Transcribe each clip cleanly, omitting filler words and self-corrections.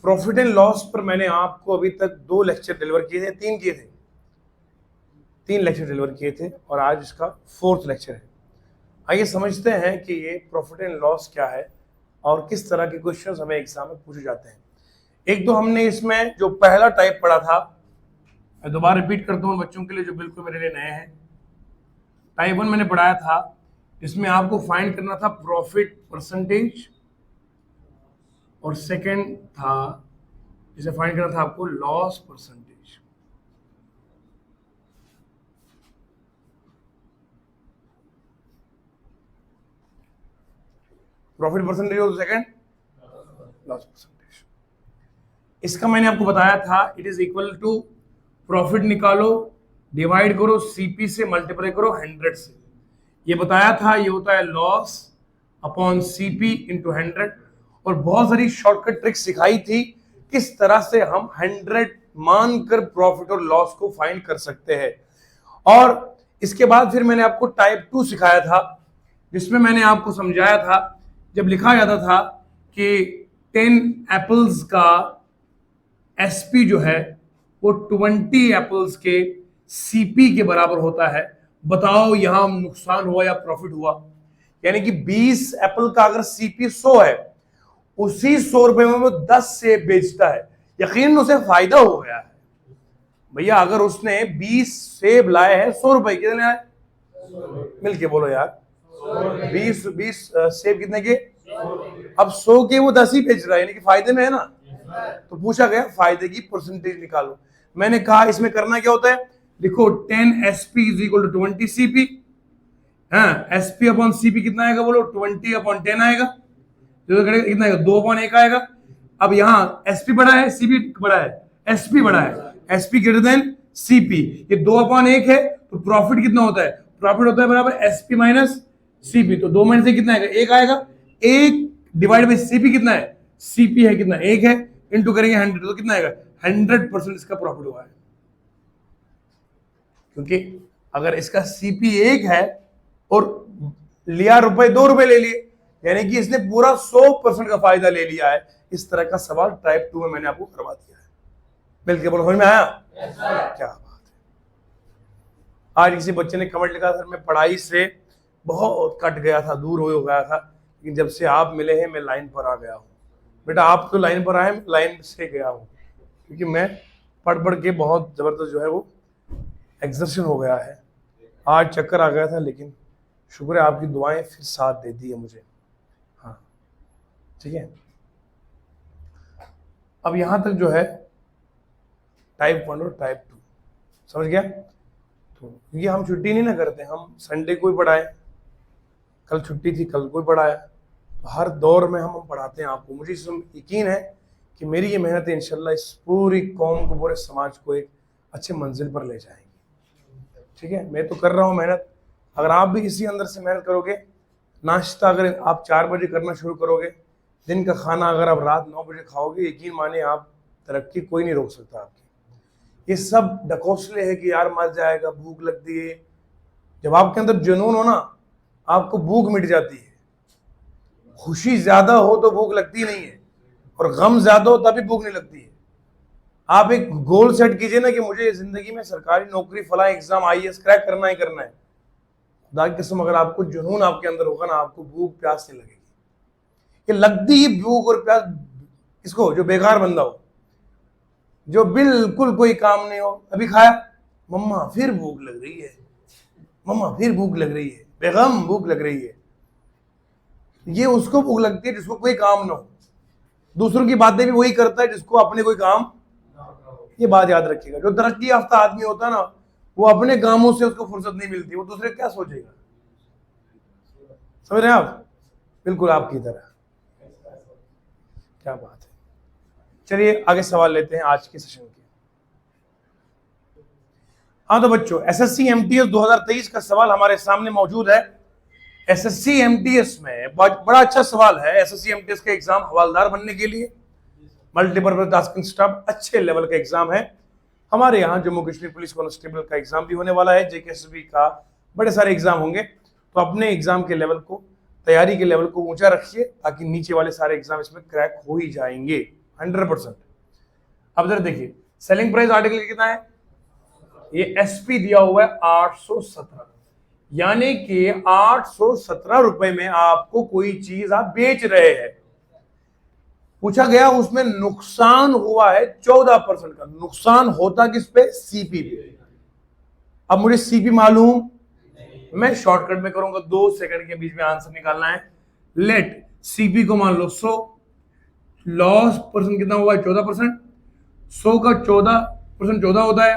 Profit and loss पर मैंने आपको अभी तक 2 लेक्चर डिलीवर किए थे, 3 किए थे, 3 लेक्चर डिलीवर किए थे और आज इसका 4th लेक्चर है। आइए समझते हैं कि ये प्रॉफिट एंड लॉस क्या है और किस तरह के क्वेश्चंस हमें एग्जाम में पूछे जाते हैं। एक तो हमने इसमें जो पहला टाइप पढ़ा था, मैं दोबारा रिपीट करता हूँ बच्चों के लिए जो बिल्कुल मेरे लिए नए हैं। टाइप 1 मैंने पढ़ाया था, इसमें आपको फाइंड करना था प्रॉफिट परसेंटेज, और सेकंड था जिसे फाइंड करना था आपको लॉस परसेंटेज। प्रॉफिट परसेंटेज और सेकंड लॉस परसेंटेज। इसका मैंने आपको बताया था it is equal to profit निकालो, डिवाइड करो सीपी से, मल्टीप्लाई करो 100 से। ये बताया था ये होता है लॉस अपॉन सीपी इंटू 100। और बहुत सारी शॉर्टकट ट्रिक्स सिखाई थी किस तरह से हम 100 मानकर प्रॉफिट और लॉस को फाइंड कर सकते हैं। और इसके बाद फिर मैंने आपको टाइप 2 सिखाया था, जिसमें मैंने आपको समझाया था जब लिखा जाता था कि 10 एप्पल्स का एसपी जो है वो 20 एप्पल्स के सीपी के बराबर होता है। बताओ यहां नुकसान हुआ या प्रॉफिट हुआ? यानी कि 20 एप्पल का अगर सीपी 100 है, उसी 100 रुपए में वो 10 सेब बेचता है, यकीन उसे फायदा हो गया है। भैया अगर उसने 20 सेब लाए हैं 100 रुपए, कितने आए? मिलके बोलो यार, 20 सेब कितने के? अब 100 के वो 10 ही बेच रहा है, यानी कि फायदे में है ना। तो पूछा गया फायदे की परसेंटेज निकालो। मैंने कहा इसमें करना क्या होता है, लिखो 10 SP is equal to 20 CP. हाँ, एसपी अपॉन सीपी कितना आएगा बोलो? 20 अपॉन 10 आएगा। जो कितना आएगा? 2 अपॉन 1 आएगा। अब यहां एसपी बड़ा है, सीपी बड़ा है, एसपी बड़ा है, एसपी ग्रेटर देन सीपी। ये 2 अपॉन 1 है, तो प्रॉफिट कितना होता है? प्रॉफिट होता है बराबर एसपी माइनस सीपी। तो 2 में से कितना आएगा? 1 आएगा। 1 डिवाइड बाई सीपी कितना है? सीपी है कितना? 1 है, इंटू करेंगे 100, तो कितना आएगा? 100% इसका प्रॉफिट हुआ है। क्योंकि अगर इसका सीपी 1 है और लिया रुपए 2 रुपए ले लिए, यानी कि इसने पूरा 100% का फायदा ले लिया है। इस तरह का सवाल टाइप 2 में मैंने आपको करवा दिया है। मिलके बोलो, समझ में आया? क्या बात है। आज किसी बच्चे ने कमेंट लिखा, सर मैं पढ़ाई से बहुत कट गया था, दूर हो गया था, लेकिन जब से आप मिले हैं मैं लाइन पर आ गया हूँ। बेटा आप तो लाइन पर आए, लाइन से गया हूँ, क्योंकि मैं पढ़ के बहुत जबरदस्त जो है वो एग्जर्शन हो गया है। आज चक्कर आ गया था, लेकिन शुक्र है आपकी दुआएं फिर साथ देती है मुझे। हाँ ठीक है। अब यहां तक जो है टाइप 1 और टाइप 2 समझ गया। तो ये हम छुट्टी नहीं ना करते, हम संडे को ही पढ़ाए, कल छुट्टी थी कल को ही पढ़ाया। तो हर दौर में हम पढ़ाते हैं आपको। मुझे यकीन है कि मेरी ये मेहनत इंशाल्लाह इस पूरी कौम को, पूरे समाज को एक अच्छे मंजिल पर ले जाएंगे। ठीक है, मैं तो कर रहा हूँ मेहनत, अगर आप भी इसी अंदर से मेहनत करोगे, नाश्ता अगर आप 4 बजे करना शुरू करोगे, दिन का खाना अगर आप रात 9 बजे खाओगे, यकीन माने आप तरक्की कोई नहीं रोक सकता आपकी। ये सब ढकोसले है कि यार मर जाएगा, भूख लगती है। जब आपके अंदर जुनून हो ना, आपको भूख मिट जाती है। खुशी ज्यादा हो तो भूख लगती नहीं है, और गम ज्यादा हो तभी भूख नहीं लगती है। आप एक गोल सेट कीजिए ना कि मुझे जिंदगी में सरकारी नौकरी, फला एग्जाम, आईएएस क्रैक करना ही करना है। खुदा की कसम अगर आपको जुनून आपके अंदर होगा ना, आपको भूख प्यास नहीं लगेगी। ये लगती ही भूख और प्यास इसको, जो बेकार बंदा हो, जो बिल्कुल कोई काम नहीं हो, अभी खाया, मम्मा फिर भूख लग रही है, मम्मा फिर भूख लग रही है, बेगम भूख लग रही है। ये उसको भूख लगती है जिसको कोई काम ना हो। दूसरों की बातें भी वही करता है जिसको अपने कोई काम। ये बात याद रखिएगा, जो तरक्की याफ्ता आदमी होता है ना, वो अपने कामों से उसको फुर्सत नहीं मिलती, वो दूसरे क्या सोचेगा। समझ रहे हैं आप? बिल्कुल आपकी तरह। क्या बात है। चलिए आगे सवाल लेते हैं आज के सेशन के। हाँ तो बच्चों, एसएससी एमटीएस 2023 का सवाल हमारे सामने मौजूद है। एसएससी एमटीएस में बड़ा अच्छा सवाल है। एसएससी एमटीएस का एग्जाम हवालदार बनने के लिए मल्टीपर्पज टास्किंग स्टाफ अच्छे लेवल का एग्जाम है। हमारे यहाँ जम्मू कश्मीर पुलिस कांस्टेबल का एग्जाम भी होने वाला है, जेकेएसबी का बड़े सारे एग्जाम होंगे। तो अपने एग्जाम के लेवल को, तैयारी के लेवल को ऊंचा रखिए, ताकि नीचे वाले सारे एग्जाम इसमें क्रैक हो ही जाएंगे। 100%। अब जरा देखिए सेलिंग प्राइस आर्टिकल कितना है, ये एसपी दिया हुआ है 817, यानी कि 817 रुपए में आपको कोई चीज आप बेच रहे हैं। पूछा गया उसमें नुकसान हुआ है 14% का। नुकसान होता किस पे, सीपी पे। अब मुझे सीपी मालूम, मैं शॉर्टकट में करूंगा, 2 सेकंड के बीच में आंसर निकालना है। लेट सीपी को मान लो 100, लॉस परसेंट कितना हुआ है 14%, 100 का 14% 14 होता है,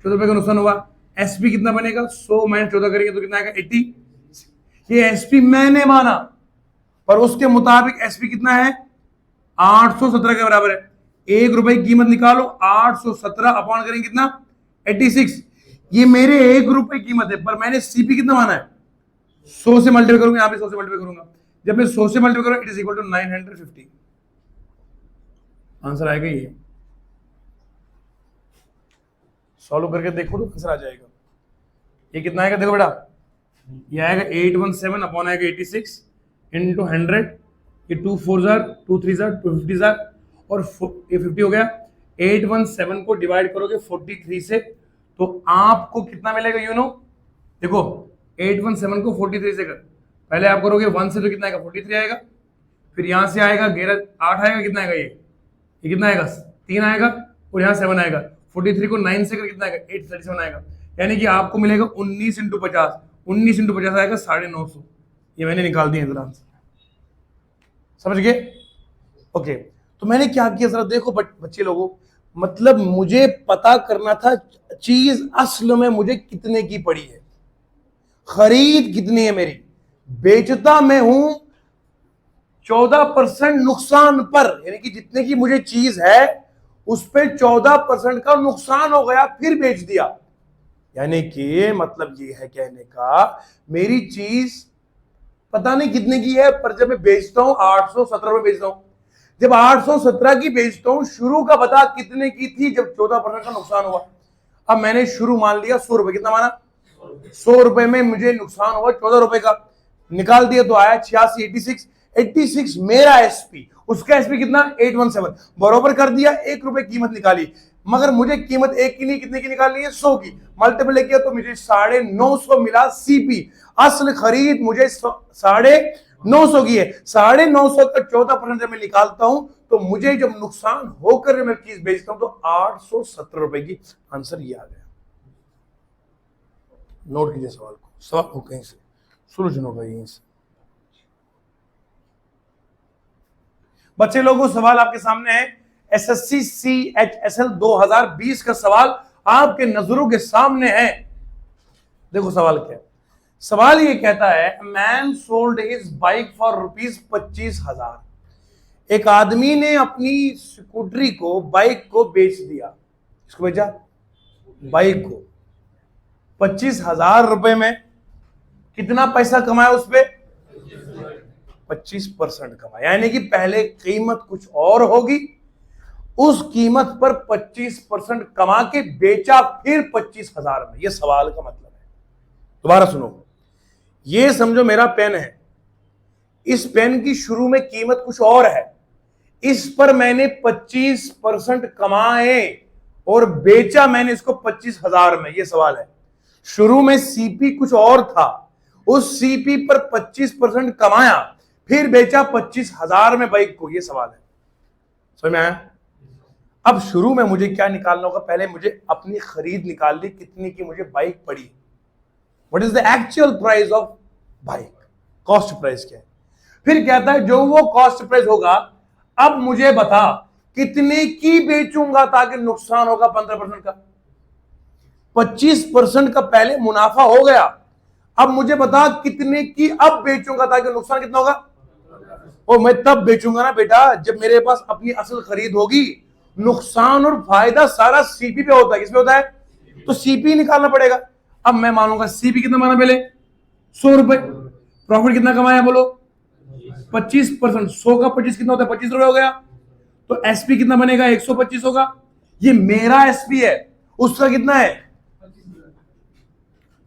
14 रुपए का नुकसान हुआ। एसपी कितना बनेगा, 100 माइनस 14 करेंगे तो कितना आएगा 80। ये एसपी मैंने माना, पर उसके मुताबिक एसपी कितना है 817 के बराबर है। 1 रुपए की कीमत निकालो, 817 अपॉन करेंगे कितना 86। ये मेरे 1 रुपए कीमत है, पर मैंने सीपी कितना माना है 100 से मल्टीप्लाई करूंगा, यहां पे 100 से मल्टीप्लाई करूंगा। जब मैं 100 से मल्टीप्लाई करूंगा it is equal to 950। Answer आएगा ये, सॉल्व करके देखो तो आंसर आ जाएगा। ये कितना आएगा देखो बेटा, ये आएगा 817 अपॉन आएगा 86 इंटू 100। ये 2 4 जार 2 3 जार 250 जार और ये 50 हो गया। 817 को डिवाइड करोगे 43 से तो आपको कितना मिलेगा, यू नो देखो 817 को 43 से कर, पहले आप करोगे 1 से तो कितना आएगा 43 आएगा, फिर यहां से आएगा 8 आएगा, कितना आएगा ये कितना आएगा 3 आएगा, और यहाँ 7 आएगा। 43 को 9 से कर कितना आएगा 837 आएगा, यानी कि आपको मिलेगा 19 इंटू 50, 19 इंटू 50 आएगा 950। ये मैंने निकाल दिया इधर आंसर, समझ गए। ओके, तो मैंने क्या किया जरा देखो बच्चे लोगों, मतलब मुझे पता करना था चीज असल में मुझे कितने की पड़ी है, खरीद कितनी है मेरी, बेचता मैं हूं 14% नुकसान पर, यानी कि जितने की मुझे चीज है उस पे 14% का नुकसान हो गया फिर बेच दिया। यानी कि मतलब ये है कहने का मेरी चीज पता नहीं कितने की है, पर जब मैं बेचता हूं 817 रुपए बेचता हूं, जब 817 की बेचता हूं शुरू का पता कितने की थी जब 14% का नुकसान हुआ। अब मैंने शुरू मान लिया 100 रुपए, कितना माना 100 रुपए में मुझे नुकसान हुआ 14 रुपए का, निकाल दिया तो आया 86 86 मेरा एसपी, उसका एसपी कितना 817, बरोबर कर दिया, 1 रुपए कीमत निकाली, मगर मुझे कीमत एक की नहीं कितने की निकालनी है 100 की, मल्टीप्लाई किया तो मुझे 950 मिला सीपी। असल खरीद मुझे 950 की है, 950 का 14% जब मैं निकालता हूं तो मुझे जब नुकसान होकर मैं चीज बेचता हूं तो 870 रुपए की। आंसर ये आ गया। नोट कीजिए सवाल को, सवाल हो कहीं से सोल्यूशन होगा यहीं से। बच्चे लोगों सवाल आपके सामने है, एसएससी CHSL 2020 का सवाल आपके नजरों के सामने है। देखो सवाल क्या है, सवाल ये कहता है man sold his bike for ₹25,000। एक आदमी ने अपनी स्कूटरी को, बाइक को बेच दिया, इसको बेचा बाइक को 25,000 रुपए में। कितना पैसा कमाया उस पे 25% कमाया, यानी कि पहले कीमत कुछ और होगी, उस कीमत पर 25% कमा के बेचा फिर 25,000 में। यह सवाल का मतलब है। दोबारा सुनो, ये समझो मेरा पेन है, इस पेन की शुरू में कीमत कुछ और है, इस पर मैंने 25% कमाए और बेचा मैंने इसको 25,000 में। यह सवाल है। शुरू में सीपी कुछ और था, उस सीपी पर 25% कमाया फिर बेचा 25,000 में बाइक को। यह सवाल है, समझ में आया। अब शुरू में मुझे क्या निकालना होगा, पहले मुझे अपनी खरीद निकाल ली, कितनी की मुझे बाइक पड़ी, what is the actual price of bike, cost price क्या है। फिर कहता है जो वो कॉस्ट प्राइस होगा, अब मुझे बता कितने की बेचूंगा ताकि नुकसान होगा 15% का। 25% का पहले मुनाफा हो गया, अब मुझे बता कितने की अब बेचूंगा ताकि नुकसान कितना होगा। और मैं तब बेचूंगा ना बेटा जब मेरे पास अपनी असल खरीद होगी। नुकसान और फायदा सारा सीपी पे होता है, किसमें होता है, तो सीपी निकालना पड़ेगा। अब मैं मानूंगा सीपी कितना माना पहले 100 रुपए, प्रॉफिट कितना कमाया बोलो 25%, 100 का 25 कितना होता है 25 रुपए हो गया, तो एसपी कितना बनेगा 125 होगा। ये मेरा एसपी है, उसका कितना है,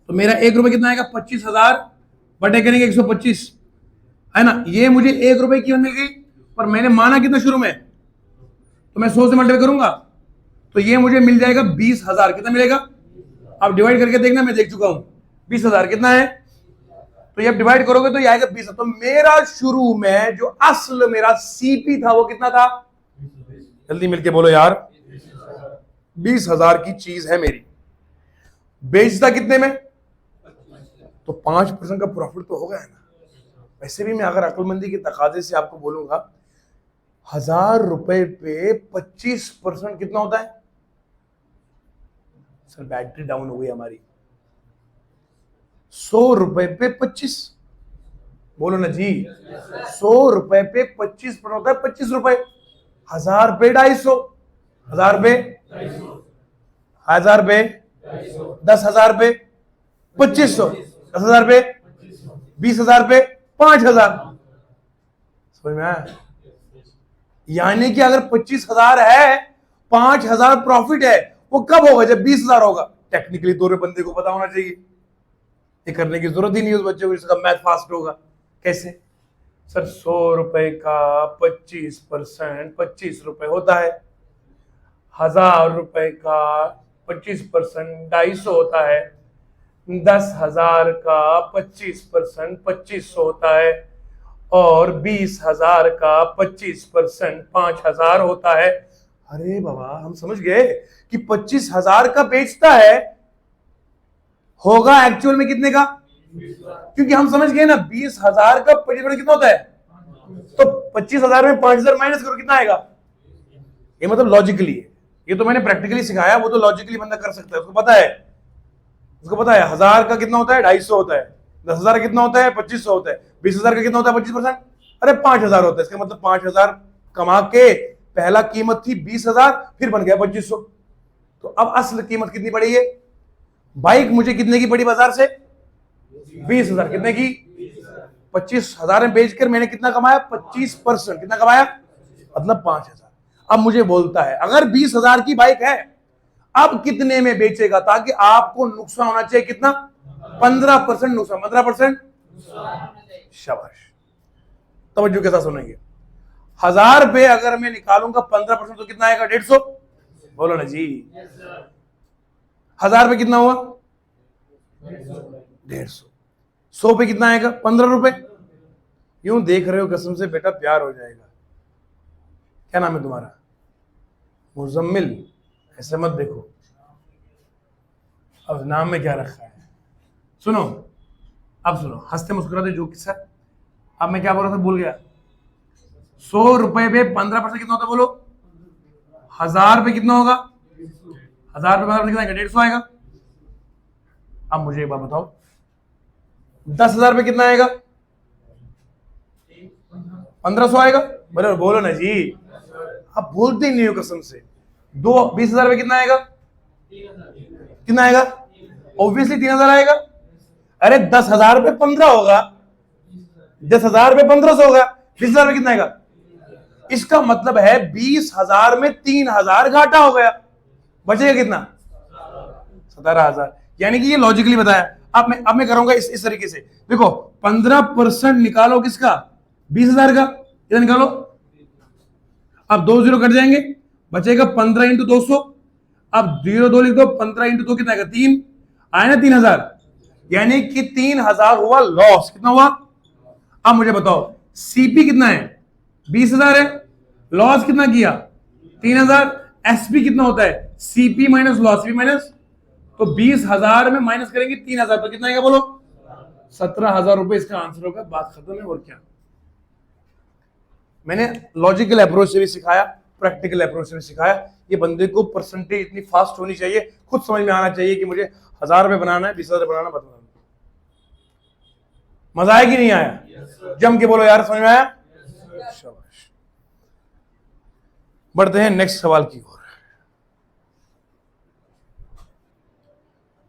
तो मेरा 1 रुपए कितना आएगा 25,000 बटे करेंगे 125 है ना। ये मुझे 1 रुपए की मिल गई, पर मैंने माना कितना शुरू में तो मैं 100 से मल्टीप्लाई करूंगा तो ये मुझे मिल जाएगा 20,000। कितना मिलेगा? अब डिवाइड करके देखना, मैं देख चुका हूं 20,000 कितना है, तो ये आप डिवाइड करोगे तो ये आएगा 20। तो मेरा शुरू में जो असल मेरा सीपी था वो कितना था? जल्दी मिलके बोलो यार, 20,000 की चीज है मेरी, बेचता कितने में? तो 5% का प्रॉफिट तो हो गया है ना। वैसे भी मैं अगर अक्लमंदी के तकाजे से आपको बोलूंगा 1,000 रुपए पे 25% कितना होता है? सर बैटरी डाउन हो गई हमारी। 100 रुपए पे 25, बोलो ना जी। 100 रुपए पे 25% होता है 25 रुपए। 1,000 पे 250, 1,000 पे 1,000 पे 10,000 पे 2500, 10,000 पे 20,000 पे 5,000। समझ में आया? यानी कि अगर 25,000 है, 5,000 प्रॉफिट है, वो कब होगा? जब 20,000 होगा। टेक्निकली दो बंदे को पता होना चाहिए, ये करने की जरूरत ही नहीं उस बच्चे को, इसका मैथ फास्ट होगा। कैसे? सर 100 रुपए का 25% 25 रुपए होता है। 1,000 रुपए का 25% 250 होता है। 10,000 का 25% 2500 होता है। और 20,000 का 25% 5,000 होता है। अरे बाबा, हम समझ गए कि 25,000 का बेचता है, होगा एक्चुअल में कितने का? क्योंकि हम समझ गए ना 20,000 का 25% कितना होता है, तो 25,000 में 5,000 माइनस करो, कितना आएगा? ये मतलब लॉजिकली है, ये तो मैंने प्रैक्टिकली सिखाया, वो तो लॉजिकली बंदा कर सकता है, उसको पता है। उसको पता है 1,000 का कितना होता है, 250 होता है। 10,000 का कितना होता है, 2500 होता है। 20,000 का कितना होता है 25%, अरे 5,000 होता है। इसका मतलब 5,000 कमा के पहला कीमत थी 20,000, फिर बन गया 2500। तो अब असल कीमत कितनी पड़ी है? बाइक मुझे कितने की पड़ी बाजार से? 20,000। कितने की? 25,000 में बेचकर मैंने कितना कमाया? 25%। कितना कमाया? मतलब 5,000। अब मुझे बोलता है अगर 20,000 की बाइक है, अब कितने में बेचेगा? ताकि आपको नुकसान होना चाहिए कितना? 15% नुकसान। 15%। शाबाश, तवज्जो के साथ सुनेंगे। 1,000 रुपए अगर मैं निकालूंगा 15% तो कितना आएगा? 150। बोलो ना जी। 1,000 रुपए कितना हुआ? 150। 100 पे कितना आएगा? 15 रुपए। यूं देख रहे हो कसम से बेटा प्यार हो जाएगा। क्या नाम है तुम्हारा? मुजम्मिल। ऐसे मत देखो, अब नाम में क्या रखा है। सुनो, अब सुनो, हंसते मुस्कुराते जो किस्सा। अब मैं क्या बोल रहा था, भूल गया। 100 रुपए पे 15% कितना होता है? बोलो। 1,000 पे कितना होगा? 1,000 पे 15% कितना आएगा? 150 आएगा। अब मुझे एक बात बताओ, 10,000 पे कितना आएगा? 1,500 आएगा। बोलो बोलो ना जी, आप बोलते ही नहीं हो कसम से। 20,000 पे कितना आएगा? कितना आएगा? ऑब्वियसली 3,000 आएगा। अरे 10,000 पे 15 होगा, 10,000 पे 1,500 होगा, 20,000 पे कितना आएगा? इसका मतलब है 20,000 में 3,000 घाटा हो गया, बचेगा कितना? 17,000। यानी कि ये लॉजिकली बताया। अब मैं करूंगा इस तरीके से। देखो 15% निकालो किसका? 20,000 का। इधर निकालो, अब 2 जीरो कट जाएंगे, बचेगा 15 इंटू 200। अब 0 2 लिख दो, 15 इंटू 2 कितना आएगा? 3 आए ना, 3,000। यानी कि 3,000 हुआ लॉस। कितना हुआ? अब मुझे बताओ सीपी कितना है? 20,000 है। लॉस कितना किया? 3,000। एसपी कितना होता है? CP minus loss, CP minus, तो 20,000 में माइनस करेंगे 3,000 तो कितना आएगा? बोलो 17,000 रुपए इसका आंसर होगा। बात खत्म है। और क्या? मैंने लॉजिकल अप्रोच से भी सिखाया, प्रैक्टिकल अप्रोच से भी सिखाया। ये बंदे को परसेंटेज इतनी फास्ट होनी चाहिए, खुद समझ में आना चाहिए कि मुझे 1,000 रुपए बनाना है, 20,000 बनाना, बताना। मजा आया कि नहीं आया? जम के बोलो यार, समझ में आया? शाबाश। बढ़ते हैं नेक्स्ट सवाल की ओर।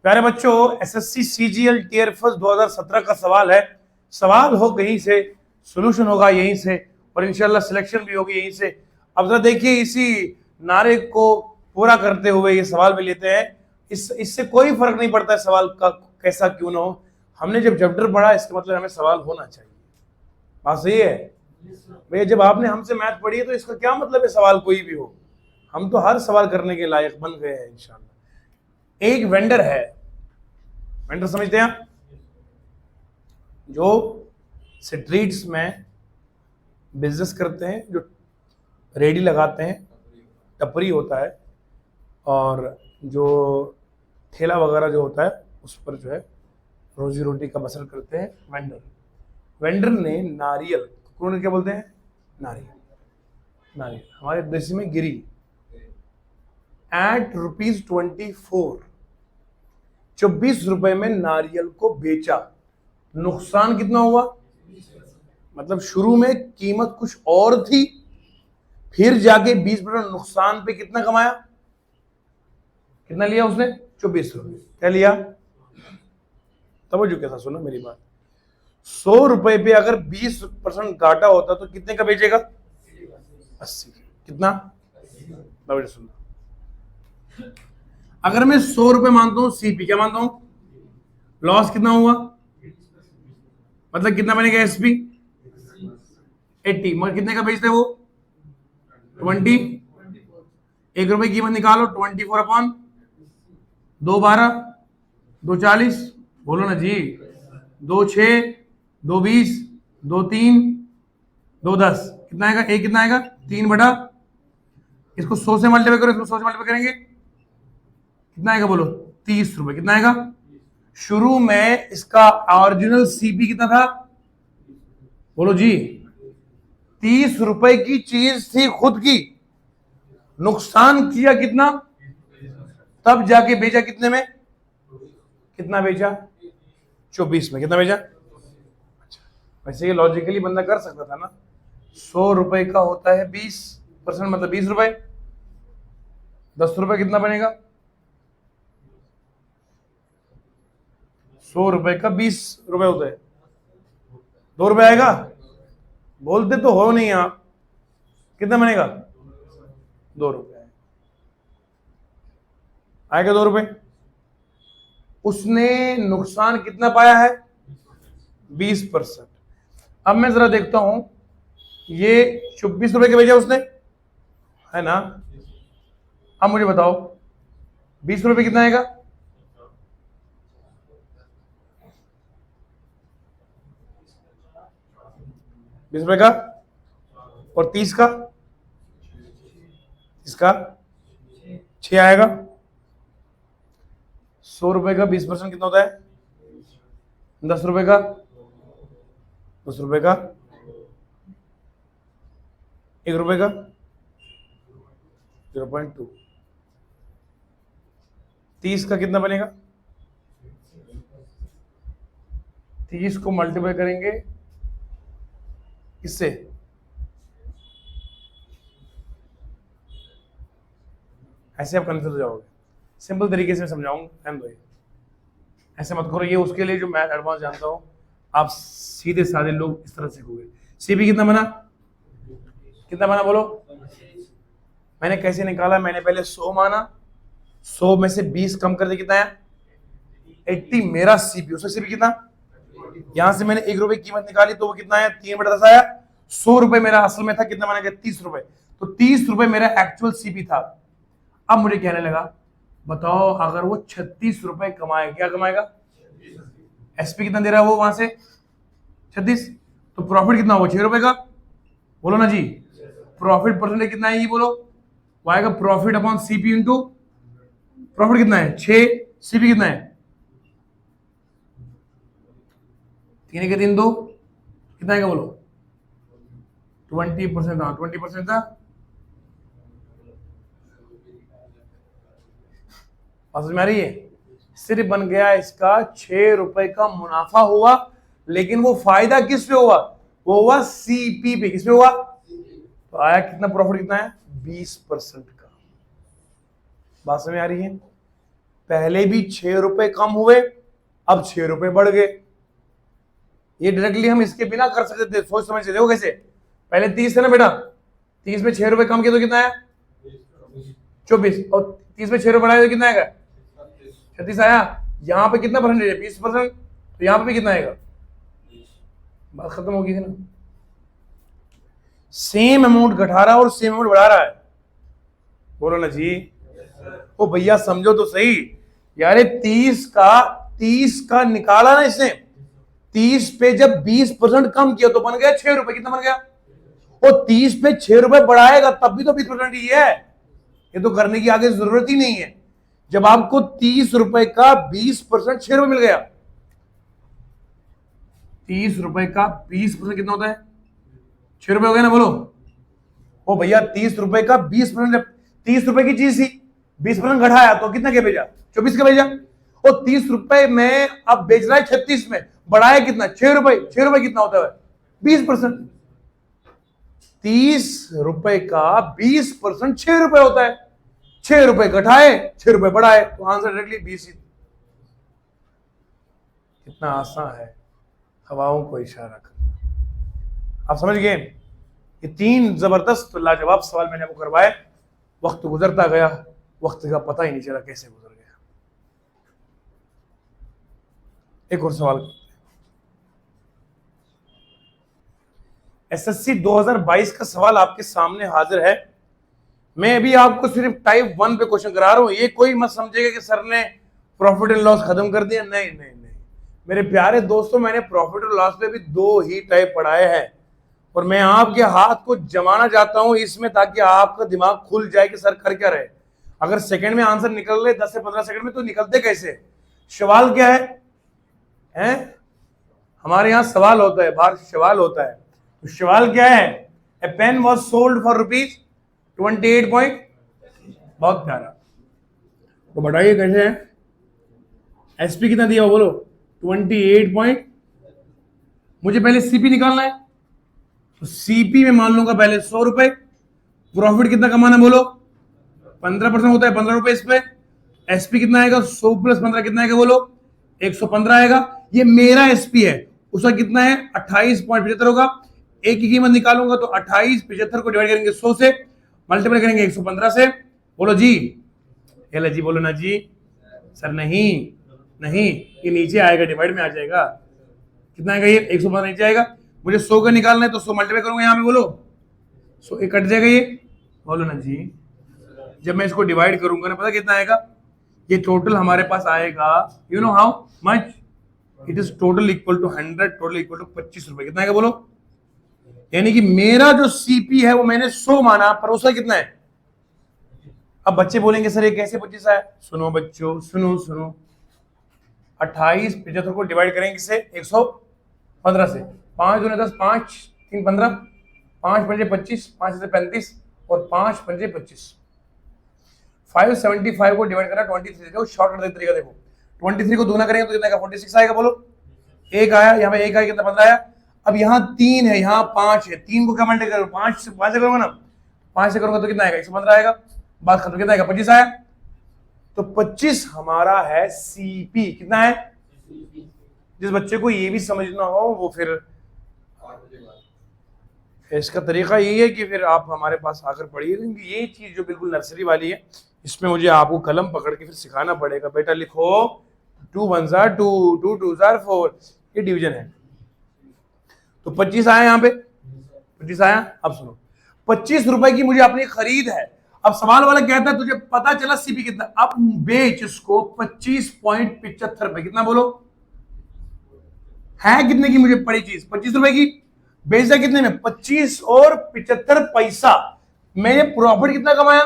प्यारे बच्चों, एसएससी सीजीएल टियर फर्स्ट 2017 का सवाल है। सवाल हो कहीं से, सॉल्यूशन होगा यहीं से, और इंशाल्लाह सिलेक्शन भी होगी यहीं से। अब जरा देखिए, इसी नारे को पूरा करते हुए ये सवाल भी लेते हैं। इससे कोई फर्क नहीं पड़ता है सवाल का कैसा क्यों ना हो, हमने जब चैप्टर पढ़ा इसका मतलब हमें सवाल होना चाहिए। बात सही है भैया? जब आपने हमसे मैथ पढ़ी है तो इसका क्या मतलब है सवाल कोई भी हो? हम तो हर सवाल करने के लायक बन गए हैं इंशाल्लाह। एक वेंडर है, वेंडर समझते हैं आप, जो स्ट्रीट्स में बिजनेस करते हैं, जो रेडी लगाते हैं, टपरी होता है, और जो ठेला वगैरह जो होता है उस पर जो है रोजी रोटी का बसर करते हैं वेंडर। वेंडर ने नारियल, कुकुर क्या बोलते हैं, नारियल, नारियल हमारे देश में गिरी एट ₹24, 24 रुपए में नारियल को बेचा। नुकसान कितना हुआ? मतलब शुरू में कीमत कुछ और थी, फिर जाके 20% नुकसान पे कितना कमाया? कितना लिया उसने? 24 रुपए। क्या लिया? तवज्जो के साथ सुना मेरी बात। 100 रुपए पे अगर 20% घाटा होता तो कितने का बेचेगा? 80। कितना? तवज्जो सुनना। अगर मैं 100 रुपए मानता हूं सीपी, क्या मानता हूं? लॉस कितना हुआ? मतलब कितना बनेगा एसपी? 80। मगर कितने का बेचते वो? 20। 1 रुपए कीमत निकालो, 24/, 2 12, 2 40, बोलो ना जी, 2 6, 2 20, 2 3, 2 10, कितना आएगा? एक कितना आएगा? 3 बटा, इसको 100 से मल्टीप्लाई करो, इसको 100 से मल्टीप्लाई करेंगे, कितना आएगा बोलो? 30 रुपए। कितना आएगा? शुरू में इसका ओरिजिनल सीपी कितना था? बोलो जी, 30 रुपए की चीज थी खुद की, नुकसान किया कितना? तब जाके बेचा कितने में? कितना बेचा? 24 में। कितना बेचा? वैसे ये लॉजिकली बंदा कर सकता था ना, 100 रुपए का होता है 20%, मतलब 20 रुपए, 10 रुपए कितना बनेगा? 100 रुपए का 20 रुपए होता है, 2 रुपए आएगा। बोलते तो हो नहीं आप, कितना बनेगा? 2 रुपए आएगा। 2 रुपए। उसने नुकसान कितना पाया है? 20%। अब मैं जरा देखता हूं, ये 24 रुपए के भेजा उसने, है ना? अब मुझे बताओ 20 रुपए कितना आएगा? 20 रुपए का, और 30 का, इसका 6 आएगा। 100 रुपए का 20% कितना होता है? 10 रुपए का, 10 रुपए का, 1 रुपए का, 0.2। 30 का कितना बनेगा? 30 को मल्टीप्लाई करेंगे किससे? ऐसे आप कंफ्यूज हो जाओगे, सिंपल तरीके से समझाऊंगा, ऐसे मत करो। ये उसके लिए जो मैथ एडवांस जानता हूं, आप सीधे साधे लोग इस तरह सीखोगे। सीपी कितना बना? कितना बना बोलो? मैंने कैसे निकाला? मैंने पहले 100 माना, 100 में से 20 कम कर दे, कितना है? 80 मेरा सीपी। उसका सीपी कितना? यहां से मैंने 1 रुपए कीमत निकाली तो वो कितना आया? 3/10 आया। 100 रुपए मेरा असल में था, कितना बना गया? 30 रुपए। तो 30 रुपए मेरा एक्चुअल सीपी था। अब मुझे कहने लगा, बताओ अगर वो 36 रुपए कमाए, क्या कमाएगा? एसपी कितना दे रहा है वो वहां से? 36। तो प्रॉफिट कितना होगा? 6 रुपए का। बोलो ना जी, प्रॉफिट परसेंटेज कितना है ये बोलो? वो आएगा profit upon CP into profit. कितना है? 6। सीपी कितना है? 3 के 3 2, कितना आएगा बोलो? 20%। हाँ 20% था। समझ में आ रही है? सिर्फ बन गया इसका 6 रुपए का मुनाफा हुआ, लेकिन वो फायदा किस पे हुआ? वो हुआ सीपी पे। किस पे हुआ? तो आया कितना प्रॉफिट? कितना है? 20% का। बात समझ में आ रही है? पहले भी 6 रुपए कम हुए, अब 6 रुपए बढ़ गए। ये डायरेक्टली हम इसके बिना कर सकते थे, सोच समझ से। देखो कैसे, पहले 30 थे ना बेटा, 30 में 6 रुपए कम किया तो कितना आया? 24। और 30 में 6 रुपए बढ़ाया तो कितना आएगा? 36 आया। यहाँ पे कितना परसेंटेज है? 20%। तो यहाँ पे भी कितना आएगा? बात खत्म होगी थी ना। सेम अमाउंट घटा रहा है और सेम अमाउंट बढ़ा रहा है। बोलो ना जी। ओ भैया समझो तो सही यार, ये 30 का निकाला ना इसने, 30 पे जब 20% कम किया तो बन गया 6 रुपए। कितना बन गया? और 30 पे 6 रुपए बढ़ाएगा तब भी तो 20% ही है। ये तो करने की आगे जरूरत ही नहीं है। जब आपको 30 रुपए का 20% 6 रुपए मिल गया, 30 रुपए का 20% कितना होता है? 6 रुपए हो गया ना, बोलो। ओ भैया 30 रुपए का 20%, 30 रुपए की चीज थी, 20% घटाया तो कितना के भेजा? 24 का भेजा। और 30 रुपए में अब बेच रहा है 36 में, बढ़ाया कितना? 6 रुपए। 6 रुपए कितना होता है? 20%। 30 रुपए का 20% 6 रुपए होता है। 6 रुपए घटाए, 6 रुपए बढ़ाए, तो आंसर डायरेक्टली 20। कितना आसान है हवाओं को इशारा करना। आप समझ गए? ये 3 जबरदस्त लाजवाब सवाल मैंने आपको करवाए। वक्त गुजरता गया, वक्त का पता ही नहीं चला कैसे गुजर गया। एक और सवाल। एसएससी 2022 का सवाल आपके सामने हाजिर है। मैं अभी आपको सिर्फ टाइप 1 पे क्वेश्चन करा रहा हूं। ये कोई मत समझेगा कि सर ने प्रॉफिट एंड लॉस खत्म कर दिया। नहीं नहीं नहीं मेरे प्यारे दोस्तों, मैंने प्रॉफिट और लॉस पे भी 2 ही टाइप पढ़ाए हैं, और मैं आपके हाथ को जमाना चाहता हूं इसमें, ताकि आपका दिमाग खुल जाए कि सर कर क्या रहे। अगर सेकंड में आंसर निकल ले 10 से 15 सेकंड में, तो निकलते कैसे? सवाल क्या है? हैं? हमारे यहां सवाल होता है, बाहर सवाल होता है। तो सवाल क्या है? A pen was sold for ₹28 point. बहुत प्यारा। तो बताइए कैसे है? एसपी कितना दिया बोलो? 28 पॉइंट। मुझे पहले सीपी निकालना है, तो सीपी में मान लूंगा पहले 100 रुपए। प्रॉफिट कितना कमाना बोलो? 15% होता है, 15 रुपए इस पे। एसपी कितना आएगा? 100 प्लस 15 कितना आएगा बोलो? 115 आएगा। ये मेरा एसपी है, उसका कितना है? 28.75 होगा। एक की कीमत निकालूंगा तो 28.75 को डिवाइड करेंगे 100 से, मल्टीप्लाई करेंगे 115 से। बोलो जी। ये जी बोलो ना जी। सर नहीं नहीं, ये नीचे आएगा, डिवाइड में आ जाएगा। कितना आएगा? ये 115 नीचे आएगा। मुझे 100 का निकालना है तो 100 मल्टीप्लाई करूंगा यहाँ पे, बोलो 100 कट जाएगा ये। बोलो ना जी। जब मैं इसको डिवाइड करूंगा ना, पता कितना आएगा? ये टोटल हमारे पास आएगा, you know how much? It is total equal to 100, total equal to 25 रुपए। कितना आएगा बोलो? यानी कि मेरा जो सीपी है वो मैंने 100 माना, पर उसका कितना है? अब बच्चे बोलेंगे सर ये कैसे 25 आया? सुनो बच्चों, सुनो सुनो। 28.75 को डिवाइड करेंगे किससे? 115 से। 5 दूने 10, 5 3 15, 5 पंजे 25, 5 से 35 और 5 पंजे 25। 575 को डिवाइड करना 23 से। शॉर्ट कट तरीका देखो, 23 को दूना करेंगे तो कितना आएगा? 46 आएगा। बोलो एक आया, यहाँ पे एक आया, कितना 15 आया। अब यहाँ 3 है, यहाँ 5 है। 3 को क्या मल्टीप्लाई करो? 5 से करूंगा ना, 5 से करूंगा तो कितना आएगा? 115 आएगा। बात खत्म। कितना आएगा? 25 आया। तो 25 हमारा है सीपी। कितना है? जिस बच्चे को ये भी समझना हो वो फिर इसका तरीका यही है कि फिर आप हमारे पास आकर पढ़िए। ये चीज जो बिल्कुल नर्सरी वाली है, इसमें मुझे आपको कलम पकड़ के फिर सिखाना पड़ेगा। बेटा लिखो 2 1 2, 2 2 4, ये डिवीजन है। तो 25 आया, यहाँ पे 25 आया। अब सुनो, 25 रुपए की मुझे अपनी खरीद है। अब सवाल वाला कहता है तुझे पता चला सीपी कितना, अब बेच इसको 25.75 रुपए। कितना बोलो? है कितने की मुझे पड़ी चीज? 25 रुपए की। बेचा कितने में? 25 और 75 पैसा। मैंने प्रॉफिट कितना कमाया?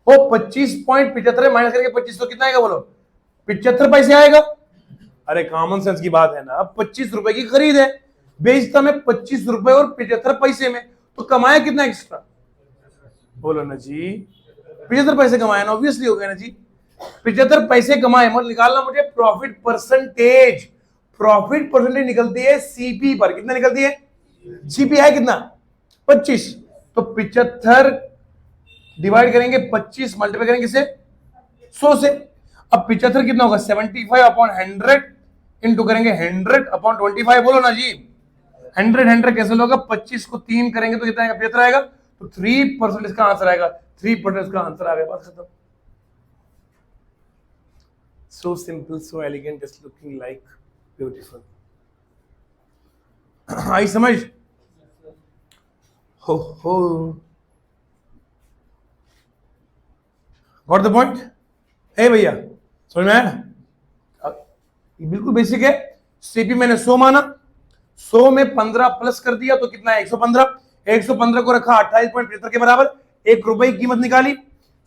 वो 25.75 माइनस करके 25, तो कितना आएगा बोलो? 75 पैसे आएगा। अरे कॉमन सेंस की बात है ना। अब 25 रुपए की खरीद है, बेचता मैं 25 रुपए और 75 पैसे में, तो कमाया कितना एक्स्ट्रा? बोलो ना जी। 75 पैसे कमाए ना, ऑब्वियसली हो गया ना जी। 75 पैसे कमाए, मतलब निकालना मुझे प्रॉफिट परसेंटेज। प्रॉफिट परसेंटेज निकलती है सीपी पर। कितना निकलती है? सीपी है कितना? 25। तो 75 डिवाइड करेंगे 25, मल्टीप्लाई करेंगे से 100 से। अब 75 कितना होगा? 75/100 इंटू करेंगे 100/25। बोलो ना जी। 100 कैंसिल होगा, 25 को 3 करेंगे तो कितना आएगा? 75 आएगा। तो 3% इसका आंसर आएगा। 3% इसका आंसर आ गया। बात खत्म। So simple, so elegant, it's looking like beautiful. आई समझ? हो गॉट द पॉइंट? है भैया, समझ में आया? बिल्कुल बेसिक है। सीपी मैंने 100 माना, 100 में 15 प्लस कर दिया तो कितना है 115, 115 को रखा 28.75 के बराबर, 1 रुपए की कीमत निकाली,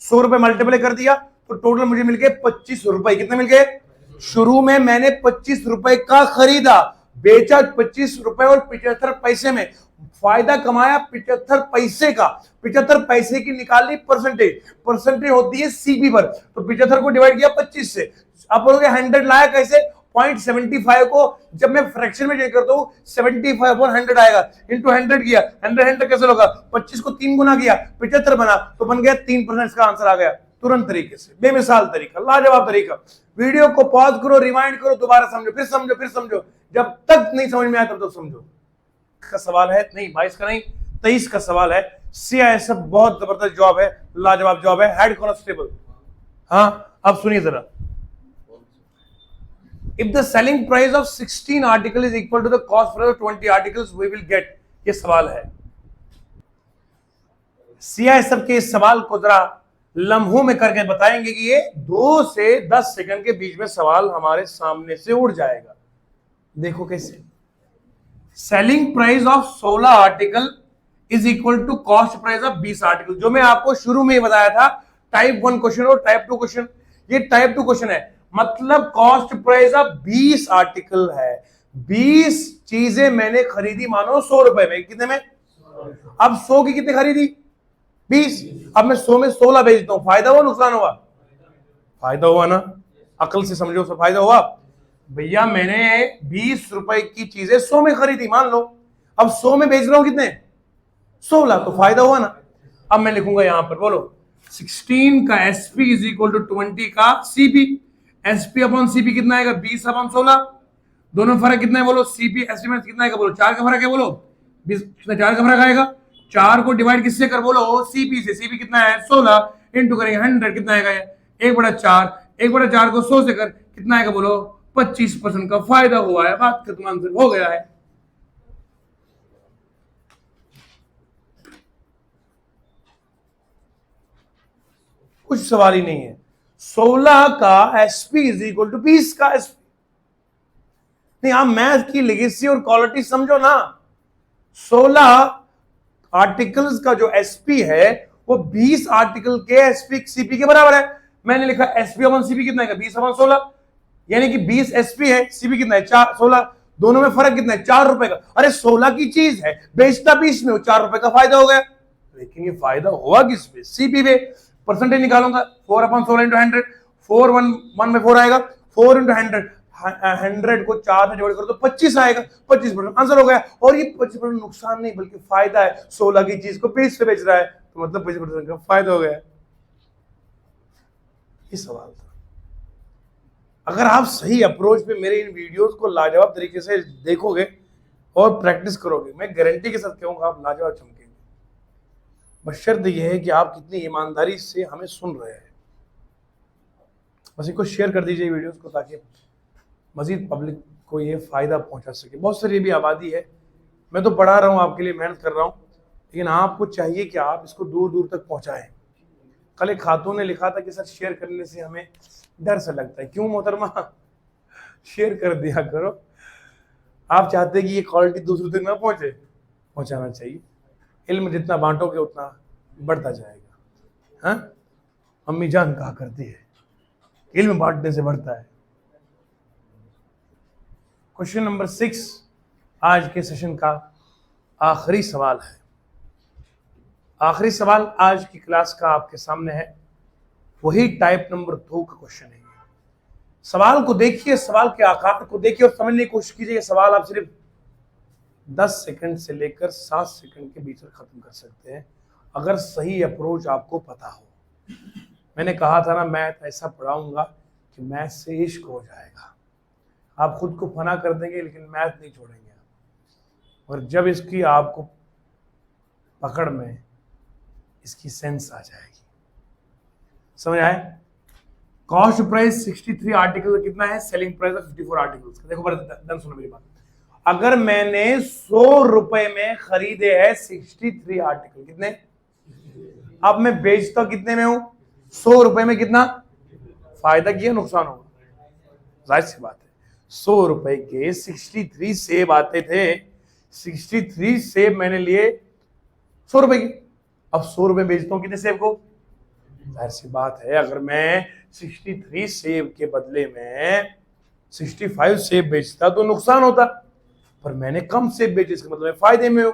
100 रुपए मल्टीप्लाई कर दिया तो टोटल मुझे मिल गए 25 रुपए। कितने मिल गए? शुरू में मैंने 25 रुपए का खरीदा, बेचा 25 रुपए और 75 पैसे में, फायदा कमाया 75 पैसे का। 75 पैसे की निकाली परसेंटेज, परसेंटेज होती है सीपी पर, तो 75 को डिवाइड किया 25 से। आप बोलोगे 100 लाया कैसे? 0.75 को जब मैं फ्रैक्शन में चेंज करता हूं 75/100 आएगा, इंटू 100 किया, 100 कैसे होगा? 25 को 3 गुना किया, 75 बना, तो बन गया 3%। इसका आंसर आ गया तुरंत तरीके से, बेमिसाल तरीका, लाजवाब तरीका। वीडियो को पॉज करो, रिवाइंड करो, दोबारा समझो, फिर समझो, फिर समझो, जब तक नहीं समझ में आया तब तक समझो। का सवाल है नहीं 22 का नहीं 23 का सवाल है। सीआईएसएफ बहुत जबरदस्त जॉब है, लाजवाब जॉब है, हेड कांस्टेबल। हाँ अब सुनिए जरा। If the selling price of 16 article is equal to the cost price of 20 articles, we will get, ये सवाल है। सीआईएसएफ के इस सवाल को जरा लम्हों में करके बताएंगे कि ये 2 से 10 सेकंड के बीच में सवाल हमारे सामने से उड़ जाएगा। देखो कैसे। Selling price of 16 article is equal to cost price of 20 article, जो मैं आपको शुरू में ही बताया था, टाइप 1 क्वेश्चन और टाइप 2 क्वेश्चन। ये टाइप 2 क्वेश्चन है, मतलब कॉस्ट प्राइस ऑफ 20 आर्टिकल है, 20 चीजें मैंने खरीदी, मानो 100 रुपए में। कितने में? अब 100 की कितने खरीदी? 20। अब मैं 100 में 16 बेचता हूं, फायदा हुआ नुकसान हुआ? फायदा हुआ ना, अकल से समझो, सब फायदा हुआ। भैया मैंने 20 रुपए की चीजें 100 में खरीदी मान लो, अब 100 में बेच रहा हूं कितने? 16, तो फायदा हुआ ना। अब मैं लिखूंगा यहां पर, बोलो 16 का एसपी इज इक्वल टू 20 का सीपी। एसपी अपॉन सीपी कितना आएगा? 20/16। दोनों फर्क कितना है बोलो? सीपी एसपी में कितना आएगा बोलो? 4 का फर्क है बोलो। 20 कितना? 4 का फर्क आएगा। 4 को डिवाइड किससे कर बोलो? सीपी से। सीपी कितना है? 16 इंटू करेंगे 100, कितना आएगा? 1/4। 1/4 को 100 से कर, कितना आएगा बोलो? 25% का फायदा हुआ है। बात खत्म, आंसर हो गया है। कुछ सवाल ही नहीं है। 16 का एसपी इज इक्वल टू 20 का एसपी। नहीं, आप मैथ की लेगेसी और क्वालिटी समझो ना। 16 आर्टिकल्स का जो एसपी है वो 20 आर्टिकल के एसपी सीपी के बराबर है। मैंने लिखा एसपी अपॉन सीपी कितना है? 20/16, यानी कि 20 एसपी है, सीपी कितना है? 16। दोनों में फर्क कितना है? 4 रुपए का। अरे 16 की चीज है, बेचता 20 में, 4 रुपए का फायदा हो गया। लेकिन ये फायदा हुआ किस पे? सीपी पे। परसेंटेज निकालूंगा, 4/16 इंटू 100, 4 1 में 4 आएगा, 4 इंटू 100, 100 को 4 से डिवाइड करो तो 25 आएगा, 25% आंसर हो गया। और ये 25% नुकसान नहीं बल्कि फायदा है, 16 की चीज को 20 से बेच रहा है, तो मतलब 25% का फायदा हो गया। ये सवाल था। अगर आप सही अप्रोच पे मेरे इन वीडियोस को लाजवाब तरीके से देखोगे और प्रैक्टिस करोगे, मैं गारंटी के साथ कहूंगा आप लाजवाब चमकेंगे। बशर्त यह है कि आप कितनी ईमानदारी से हमें सुन रहे हैं। बस इनको शेयर कर दीजिए वीडियोस को, ताकि मजीद पब्लिक को ये फायदा पहुंचा सके। बहुत सारी भी आबादी है, मैं तो पढ़ा रहा हूँ, आपके लिए मेहनत कर रहा हूँ, लेकिन आपको चाहिए कि आप इसको दूर दूर तक पहुंचाएं। कल एक खातून ने लिखा था कि सर शेयर करने से हमें डर सा लगता है। क्यों मोहतरमा? शेयर कर दिया करो। आप चाहते हैं कि ये क्वालिटी दूसरों तक ना पहुंचे? पहुंचाना चाहिए। इल्म जितना बांटोगे उतना बढ़ता जाएगा। हाँ, अम्मी जान कहा करती है, इल्म बांटने से बढ़ता है। क्वेश्चन नंबर 6 आज के सेशन का आखिरी सवाल है। आखिरी सवाल आज की क्लास का आपके सामने है, वही टाइप नंबर 2 का क्वेश्चन है। सवाल को देखिए, सवाल के आकार को देखिए और समझने की कोशिश कीजिए। सवाल आप सिर्फ 10 सेकंड से लेकर 7 सेकंड के बीच में खत्म कर सकते हैं, अगर सही अप्रोच आपको पता हो। मैंने कहा था ना, मैथ ऐसा पढ़ाऊंगा कि मैथ से इश्क हो जाएगा। आप खुद को फना कर देंगे लेकिन मैथ नहीं छोड़ेंगे। और जब इसकी आपको पकड़ में इसकी सेंस आ जाएगी, समझ आए? कॉस्ट प्राइस 63 आर्टिकल कितना है? Selling price 54 articles. देखो ध्यान सुनो मेरी बात। अगर मैंने 100 रुपए में खरीदे हैं 63 आर्टिकल, कितने? अब मैं बेचता कितने में हूं? 100 रुपए में कितना फायदा किया, नुकसान होगा, जाहिर सी बात है। 100 रुपए के 63 सेब आते थे, 63 सेब मैंने लिए 100 रुपए की, अब 100 रुपए बेचता हूं कितने सेब को, जाहिर सी बात है अगर मैं 63 सेब के बदले में 65 सेब बेचता तो नुकसान होता, पर मैंने कम सेब बेचे, इसका मतलब मैं फायदे में हूं।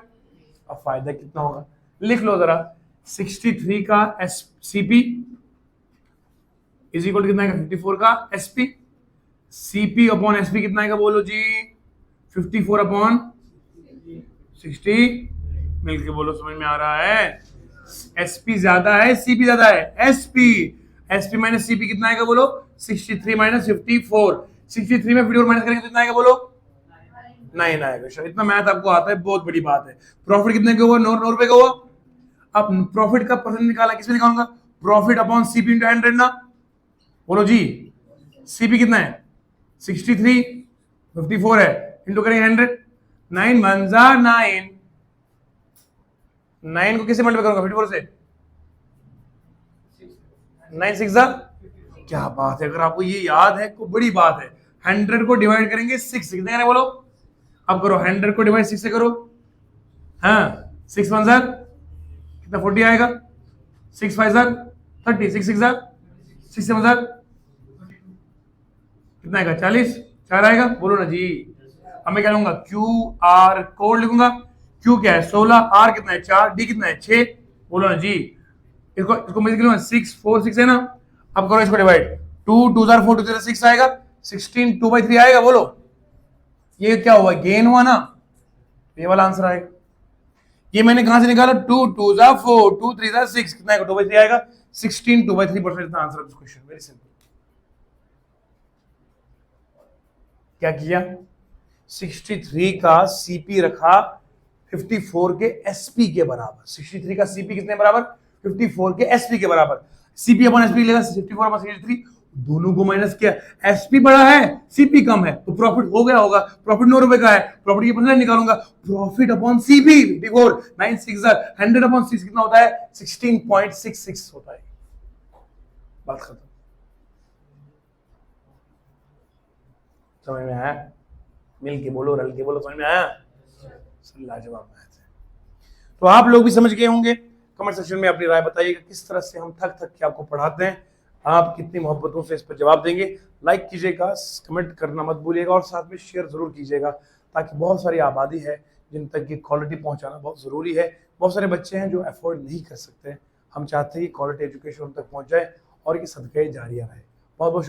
अब फायदा कितना होगा, लिख लो जरा, 63 का सीपी इज इक्वल कितना आएगा, 54 का एसपी, सीपी अपॉन एसपी कितना आएगा बोलो जी, 54 अपॉन 60, मिलके बोलो, समझ में आ रहा है, एसपी ज्यादा है सीपी ज्यादा है, एसपी, एसपी माइनस सीपी कितना आएगा बोलो, 63 माइनस 54, 63 में 54 माइनस करेंगे तो कितना आएगा बोलो, 9 आएगा। इतना मैथ आपको आता है, बहुत बड़ी बात है। प्रॉफिट कितने का हुआ, 9 रुपए का हुआ। अब प्रॉफिट का परसेंट निकाला, किसमें निकालूंगा, प्रॉफिट अपॉन सीपी इंटू 100 ना, बोलो जी, सीपी कितना है 63, 54 है, इंटू करेंगे 100, 9 1 जा 9, 9 को किससे मल्टीप्लाई करूंगा, 54 से, 9 6 जा, क्या बात है, अगर आपको ये याद है तो बड़ी बात है। 100 को डिवाइड करेंगे 6 से, कितने बोलो, अब करो 100 को डिवाइड 6 से करो, हाँ 6 1 जार कितना 40 आएगा, 6 5 जार 30, 6 6 जार 6 7 जार कितना आएगा 40, 4 आएगा, बोलो ना जी। अब मैं क्या लूंगा, क्यू आर कोड लिखूंगा, क्यू क्या है 16, आर कितना है 4, डी कितना है 6, बोलो ना जी। इसको मैं लिखूंगा 6 4 6 है ना, अब करो इसको डिवाइड, 2 2 जार 4 2 6 आएगा, 16 2/3 आएगा, बोलो ये क्या हुआ, गेन हुआ ना, ये वाला आंसर आएगा। ये मैंने कहां से निकाला, 2 2 जा 4 2 3 जा 6, कितना आएगा 2/3 आएगा, 16 2/3% इतना answer of question, very simple. क्या किया, 63 का सीपी रखा 54 के एसपी के बराबर, 63 का सीपी कितने बराबर, 54 के एसपी के बराबर, सीपी अपॉन एसपी लेगा 54 अपॉन 63, दोनों को माइनस किया, एसपी बड़ा है सीपी कम है तो प्रॉफिट हो गया होगा, प्रॉफिट 9 रुपए का है, प्रॉफिट की परसेंटेज निकालूंगा, प्रॉफिट अपॉन सीपी 54, 9 6 100 अपॉन 6 कितना होता है, 16.66 होता है, बात खत्म। समझ में आया, मिल के बोलो, रल के बोलो, समझ में आया, लाजवाब मैथ है। तो आप लोग भी समझ गए होंगे, कमेंट सेक्शन में अपनी राय बताइएगा किस तरह से हम थक थक के आपको पढ़ाते हैं, आप कितनी मोहब्बतों से इस पर जवाब देंगे। लाइक कीजिएगा, कमेंट करना मत भूलिएगा और साथ में शेयर जरूर कीजिएगा, ताकि बहुत सारी आबादी है जिन तक की क्वालिटी पहुंचाना बहुत जरूरी है। बहुत सारे बच्चे हैं जो अफोर्ड नहीं कर सकते, हम चाहते हैं कि क्वालिटी एजुकेशन उन तक पहुंच जाए और ये सदका जारिया रहे। बहुत बहुत